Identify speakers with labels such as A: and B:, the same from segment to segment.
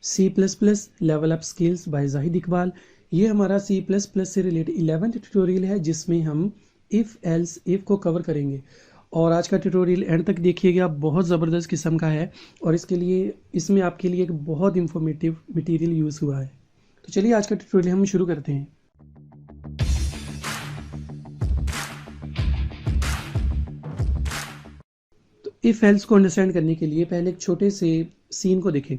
A: C plus plus level up skills by Zahid Iqbal. ये हमारा C plus plus से related 11th tutorial है जिसमें हम इफ़ एल्स इफ़ को कवर करेंगे। और आज का ट्यूटोरियल एंड तक देखिएगा, बहुत ज़बरदस्त किस्म का है और इसमें आपके लिए एक बहुत इंफॉर्मेटिव मटेरियल यूज़ हुआ है। तो चलिए आज का ट्यूटोरियल हम शुरू करते हैं। तो इफ़ एल्स को अंडरस्टैंड करने के लिए पहले एक छोटे से सीन को देखें।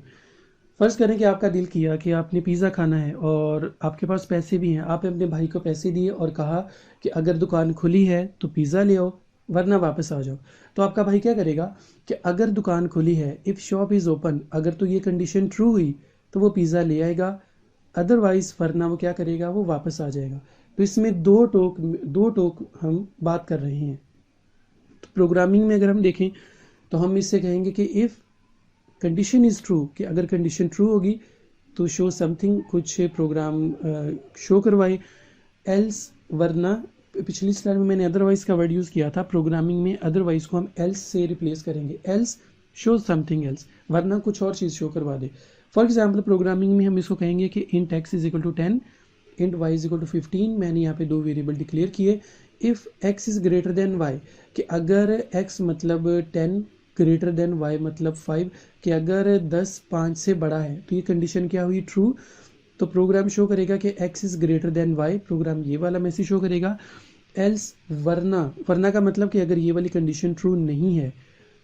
A: फ़र्ज़ करें कि आपका दिल किया कि आपने पिज़्ज़ा खाना है और आपके पास पैसे भी हैं। आपने अपने भाई को पैसे दिए और कहा कि अगर दुकान खुली है तो पिज़्ज़ा ले आओ वरना वापस आ जाओ। तो आपका भाई क्या करेगा कि अगर दुकान खुली है, इफ़ शॉप इज़ ओपन, अगर तो ये कंडीशन ट्रू हुई तो वो पिज़्ज़ा ले आएगा, अदरवाइज़ वरना वो क्या करेगा, वो वापस आ जाएगा। तो इसमें दो टोक हम बात कर रहे हैं। तो प्रोग्रामिंग में अगर हम देखें तो हम इससे कहेंगे कि इफ़ कंडीशन इज़ ट्रू, कि अगर कंडीशन ट्रू होगी तो शो समथिंग, कुछ प्रोग्राम शो करवाए, एल्स वरना। पिछली स्लाइड में मैंने अदरवाइज़ का वर्ड यूज़ किया था। प्रोग्रामिंग में अदरवाइज़ को हम एल्स से रिप्लेस करेंगे। एल्स शो समथिंग एल्स, वरना कुछ और चीज़ शो करवा दे। फॉर एग्जाम्पल प्रोग्रामिंग में हम इसको कहेंगे कि int x is equal to 10, int y is equal to 15। मैंने यहाँ पे दो वेरिएबल डिक्लेयर किए। If x is greater than y, कि अगर एक्स मतलब 10 ग्रेटर देन वाई मतलब 5, कि अगर 10 5 से बड़ा है तो ये कंडीशन क्या हुई, ट्रू। तो प्रोग्राम शो करेगा कि x is greater than y, program ये वाला मैसेज शो करेगा। एल्स वरना का मतलब कि अगर ये वाली कंडीशन ट्रू नहीं है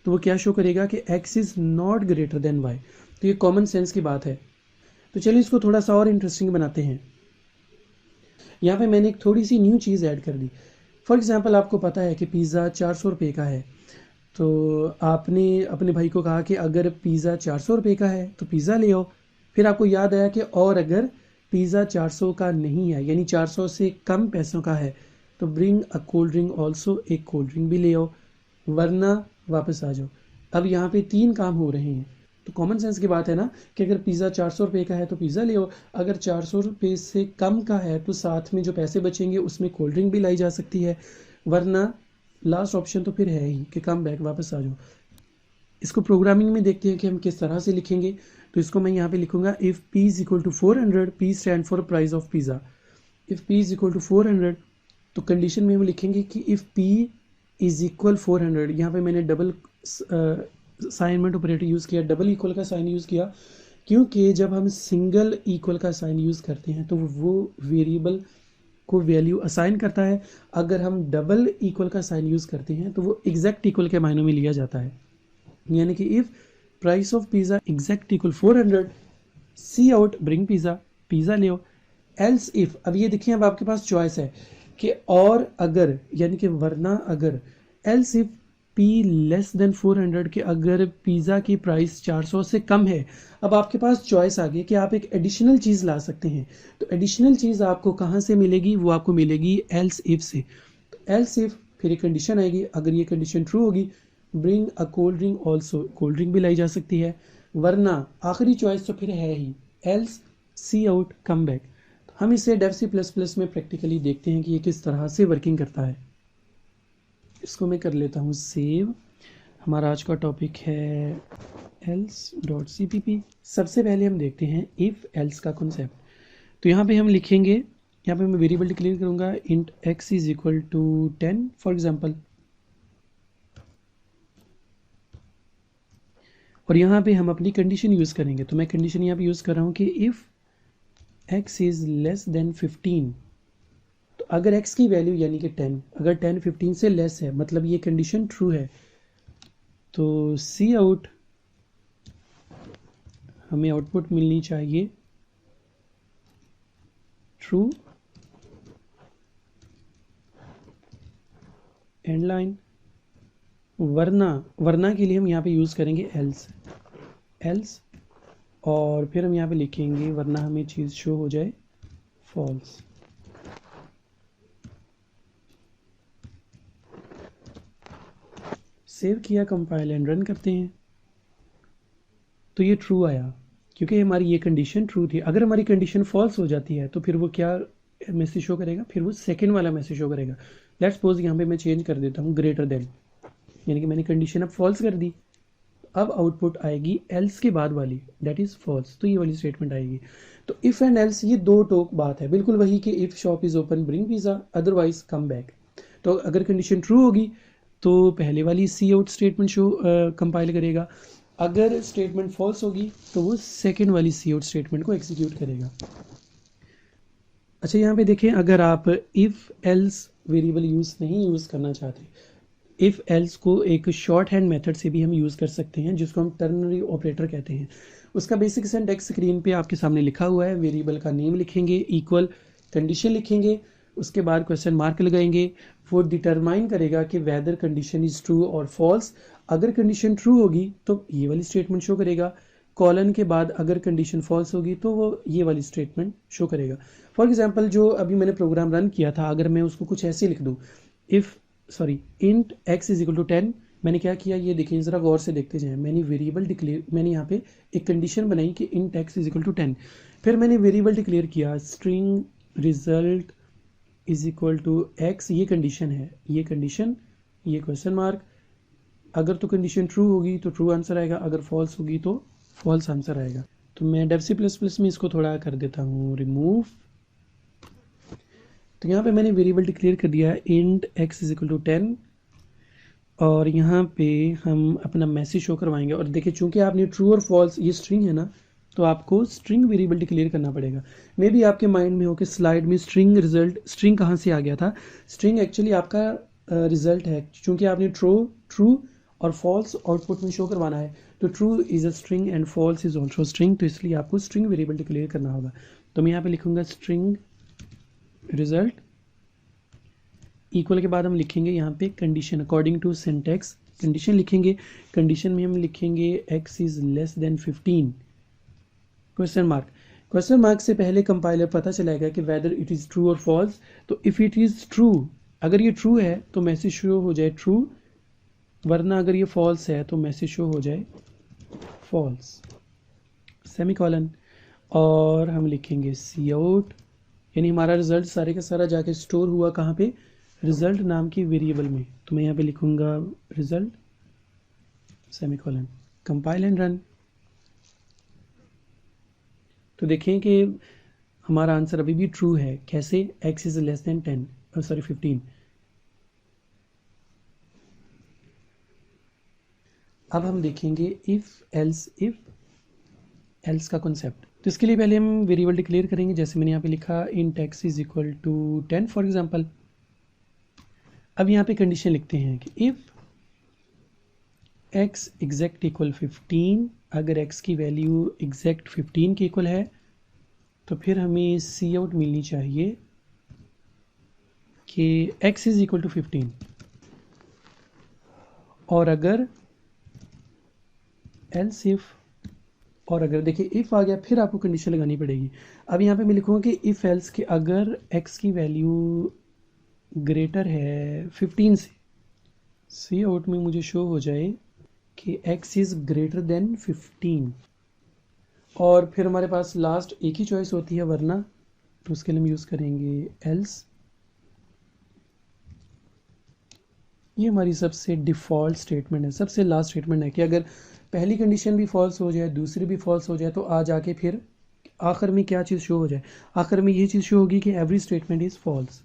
A: तो वो क्या शो करेगा कि x is not greater than y। तो ये कॉमन सेंस की बात है। तो चलिए इसको थोड़ा सा और इंटरेस्टिंग बनाते हैं। यहाँ पे मैंने एक थोड़ी सी न्यू चीज़ ऐड कर दी। फॉर एग्जाम्पल आपको पता है कि पिज़्ज़ा 400 रुपये का है, तो आपने अपने भाई को कहा कि अगर पिज़्ज़ा 400 रुपये का है तो पिज़्ज़ा ले आओ। फिर आपको याद आया कि और अगर पिज़्ज़ा 400 का नहीं है, यानी 400 से कम पैसों का है, तो bring a cold drink also, एक कोल्ड ड्रिंक भी ले आओ वरना वापस आ जाओ। अब यहाँ पे 3 काम हो रहे हैं। तो कॉमन सेंस की बात है ना कि अगर पिज़्ज़ा 400 रुपये का है तो पिज़्ज़ा ले आओ, अगर 400 रुपये से कम का है तो साथ में जो पैसे बचेंगे उसमें कोल्ड ड्रिंक भी लाई जा सकती है, वरना लास्ट ऑप्शन तो फिर है ही कि कम बैक, वापस आ जाओ। इसको प्रोग्रामिंग में देखते हैं कि हम किस तरह से लिखेंगे। तो इसको मैं यहाँ पे लिखूंगा if p is equal to 400, p stand for price of pizza. If p is equal to 400 तो कंडीशन में हम लिखेंगे कि इफ़ p इज इक्वल 400, यहाँ पे मैंने डबल असाइनमेंट ऑपरेटर यूज़ किया, डबल इक्वल का साइन यूज़ किया, क्योंकि जब हम सिंगल इक्वल का साइन यूज़ करते हैं तो वो वेरिएबल को वैल्यू असाइन करता है। अगर हम डबल इक्वल का साइन यूज़ करते हैं तो वो एग्जैक्ट इक्वल के मायनों में लिया जाता है। यानी कि if price of pizza exact equal 400, cout bring pizza, pizza ले आओ। एल्स इफ़, अब ये देखिए, अब आपके पास चॉइस है कि और अगर, यानी कि वरना अगर। Else if p less than 400, कि अगर पिज़्ज़ा की प्राइस 400 से कम है। अब आपके पास चॉइस आ गई कि आप एक एडिशनल चीज़ ला सकते हैं। तो एडिशनल चीज़ आपको कहाँ से मिलेगी, वो आपको मिलेगी एल्स इफ़ से। तो एल्स इफ़ फिर एक कंडीशन आएगी, अगर ये कंडीशन ट्रू होगी bring a cold drink also, cold drink भी लाई जा सकती है, वरना आखिरी चॉइस तो फिर है ही एल्स सी आउट कम बैक। हम इसे डेव सी प्लस प्लस में प्रैक्टिकली देखते हैं कि ये किस तरह से वर्किंग करता है। इसको मैं कर लेता हूँ सेव। हमारा आज का टॉपिक है else.cpp। सबसे पहले हम देखते हैं इफ़ एल्स का कॉन्सेप्ट। तो यहाँ पे हम लिखेंगे, यहाँ पे मैं वेरिएबल डिक्लेयर करूँगा int x is equal to 10 for example, और यहाँ पे हम अपनी कंडीशन यूज़ करेंगे। तो मैं कंडीशन यहाँ पे यूज़ कर रहा हूँ कि if x is less than 15, तो अगर x की वैल्यू यानी कि 10, अगर 10 15 से लेस है मतलब ये कंडीशन ट्रू है, तो सी आउट हमें आउटपुट मिलनी चाहिए ट्रू, एंड लाइन। वरना के लिए हम यहाँ पे यूज़ करेंगे एल्स, और फिर हम यहाँ पे लिखेंगे वरना हमें चीज़ शो हो जाए फॉल्स। सेव किया, कंपाइल एंड रन करते हैं। तो ये ट्रू आया क्योंकि हमारी ये कंडीशन ट्रू थी। अगर हमारी कंडीशन फॉल्स हो जाती है तो फिर वो क्या मैसेज शो करेगा, फिर वो सेकंड वाला मैसेज शो करेगा। लेट्स सपोज यहाँ पे मैं चेंज कर देता हूँ ग्रेटर देन, यानी कि मैंने कंडीशन अब फॉल्स कर दी। अब आउटपुट आएगी एल्स के बाद वाली, दैट इज़ फॉल्स, तो ये वाली स्टेटमेंट आएगी। तो इफ़ एंड एल्स ये दो टोक बात है, बिल्कुल वही कि if shop is open bring pizza, otherwise come back. तो अगर कंडीशन ट्रू होगी तो पहले वाली सी आउट स्टेटमेंट शो कंपाइल करेगा, अगर स्टेटमेंट फॉल्स होगी तो वो सेकेंड वाली सी आउट स्टेटमेंट को एग्जीक्यूट करेगा। अच्छा, यहाँ पे देखें, अगर आप इफ़ एल्स वेरिएबल नहीं यूज़ करना चाहते, इफ़ एल्स को एक शॉर्ट हैंड मेथड से भी हम यूज़ कर सकते हैं, जिसको हम टर्नरी ऑपरेटर कहते हैं। उसका बेसिक सिंटैक्स स्क्रीन पे आपके सामने लिखा हुआ है। वेरिएबल का नेम लिखेंगे, इक्वल कंडीशन लिखेंगे, उसके बाद क्वेश्चन मार्क लगाएंगे। वो डिटरमाइन करेगा कि वेदर कंडीशन इज़ ट्रू और फॉल्स। अगर कंडीशन ट्रू होगी तो ये वाली स्टेटमेंट शो करेगा, कॉलन के बाद अगर कंडीशन फॉल्स होगी तो वो ये वाली स्टेटमेंट शो करेगा। फॉर एग्जांपल, जो अभी मैंने प्रोग्राम रन किया था, अगर मैं उसको कुछ ऐसे लिख दूँ, int x is equal to 10, मैंने क्या किया ये देखिए, ज़रा गौर से देखते जाएं। मैंने वेरिएबल डिक्लेयर, मैंने यहाँ पे एक कंडीशन बनाई कि int x is equal to 10, फिर मैंने वेरिएबल डिक्लेयर किया string result is equal to x, ये कंडीशन है, ये कंडीशन, ये क्वेश्चन मार्क। अगर तो कंडीशन ट्रू होगी तो ट्रू आंसर आएगा, अगर फॉल्स होगी तो फॉल्स आंसर आएगा। तो मैं डेव सी प्लस प्लस में इसको थोड़ा कर देता हूँ रिमूव। तो यहाँ पे मैंने वेरिएबल डिक्लेयर कर दिया है int x is equal to 10, और यहाँ पे हम अपना मैसेज शो करवाएंगे। और देखिए, चूंकि आपने ट्रू और फॉल्स, ये स्ट्रिंग है ना, तो आपको स्ट्रिंग वेरिएबल डिक्लेयर करना पड़ेगा। मे भी आपके माइंड में हो कि स्लाइड में स्ट्रिंग रिजल्ट, स्ट्रिंग कहाँ से आ गया था। स्ट्रिंग एक्चुअली आपका रिजल्ट है, चूंकि आपने ट्रू और फॉल्स आउटपुट में शो करवाना है, तो true is a string and false is also string, तो इसलिए आपको स्ट्रिंग वेरिएबल डिक्लेयर करना होगा। तो मैं यहाँ पे लिखूंगा स्ट्रिंग रिजल्ट, इक्वल के बाद हम लिखेंगे यहाँ पे condition, according to syntax condition लिखेंगे। कंडीशन में हम लिखेंगे x is less than 15, question mark. Question mark से पहले कंपाइलर पता चलाएगा कि वेदर इट इज़ ट्रू और फॉल्स। तो इफ़ इट इज़ ट्रू, अगर ये ट्रू है तो मैसेज शो हो जाए ट्रू, वरना अगर ये फॉल्स है तो मैसेज शो हो जाए फॉल्स, सेमीकोलन। और हम लिखेंगे सी आउट, यानी हमारा रिजल्ट सारे का सारा जाके स्टोर हुआ कहाँ पे, रिजल्ट नाम की वेरिएबल में। तो मैं यहाँ पे लिखूंगा result semicolon, compile and run. तो देखें कि हमारा आंसर अभी भी ट्रू है। कैसे, x इज लेस देन 15। अब हम देखेंगे इफ एल्स का कॉन्सेप्ट। तो इसके लिए पहले हम वेरिएबल डिक्लेयर करेंगे, जैसे मैंने यहाँ पे लिखा int x is equal to 10 for example. अब यहाँ पे कंडीशन लिखते हैं कि इफ x एग्जैक्ट इक्वल 15, अगर x की वैल्यू एग्जैक्ट 15 के इक्वल है तो फिर हमें सी आउट मिलनी चाहिए कि x इज इक्वल टू 15। और अगर एल्स इफ, और अगर देखिए इफ़ आ गया फिर आपको कंडीशन लगानी पड़ेगी। अब यहाँ पे मैं लिखूँगा कि इफ़ एल्स के अगर x की वैल्यू ग्रेटर है 15 से, सी आउट में मुझे शो हो जाए कि x इज़ ग्रेटर देन 15, और फिर हमारे पास लास्ट एक ही चॉइस होती है वरना, तो उसके लिए हम यूज़ करेंगे एल्स। ये हमारी सबसे डिफ़ॉल्ट स्टेटमेंट है, सबसे लास्ट स्टेटमेंट है कि अगर पहली कंडीशन भी फॉल्स हो जाए, दूसरी भी फॉल्स हो जाए, तो आ जाके फिर आखिर में क्या चीज़ शो हो जाए, आखिर में ये चीज़ शो होगी कि एवरी स्टेटमेंट इज़ फॉल्स।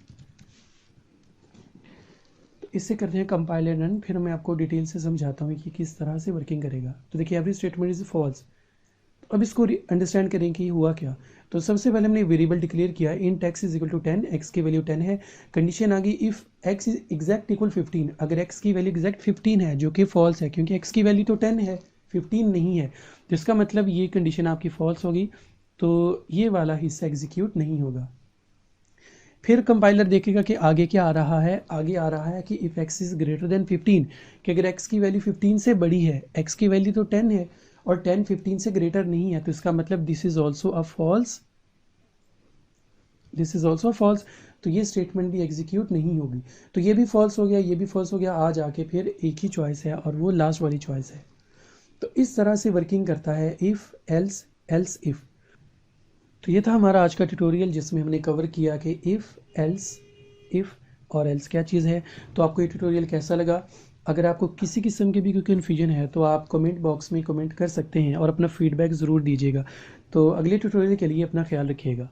A: तो इससे करते हैं कंपाइल एंड रन, फिर मैं आपको डिटेल से समझाता हूँ कि किस तरह से वर्किंग करेगा। तो देखिए एवरी स्टेटमेंट इज़ फॉल्स। अब इसको अंडरस्टैंड करें कि हुआ क्या। तो सबसे पहले हमने वेरिएबल डिक्लेयर किया int x is equal to 10, x की वैल्यू 10 है। कंडीशन आ गई if x is exact equal 15, अगर x की वैल्यू एग्जैक्ट 15 है, जो कि फॉल्स है क्योंकि x की वैल्यू तो 10 है, 15 नहीं है, जिसका मतलब ये कंडीशन आपकी फॉल्स होगी, तो ये वाला हिस्सा एग्जीक्यूट नहीं होगा। फिर कंपाइलर देखेगा कि आगे क्या आ रहा है, आगे आ रहा है कि if x is greater than 15, कि अगर x की वैल्यू 15 से बड़ी है, x की वैल्यू तो 10 है और 10 15 से ग्रेटर नहीं है, तो इसका मतलब this is also a false, this is also false, तो ये स्टेटमेंट भी एग्जीक्यूट नहीं होगी। तो ये भी फॉल्स हो गया, ये भी फॉल्स हो गया, आ जाके फिर एक ही चॉइस है और वो लास्ट वाली चॉइस है। तो इस तरह से वर्किंग करता है इफ एल्स, एल्स इफ। तो ये था हमारा आज का ट्यूटोरियल, जिसमें हमने कवर किया कि इफ एल्स, इफ और एल्स क्या चीज़ है। तो आपको ये ट्यूटोरियल कैसा लगा? अगर आपको किसी किस्म की भी कोई कन्फ्यूजन है तो आप कमेंट बॉक्स में कमेंट कर सकते हैं और अपना फीडबैक ज़रूर दीजिएगा। तो अगले ट्यूटोरियल के लिए अपना ख्याल रखिएगा।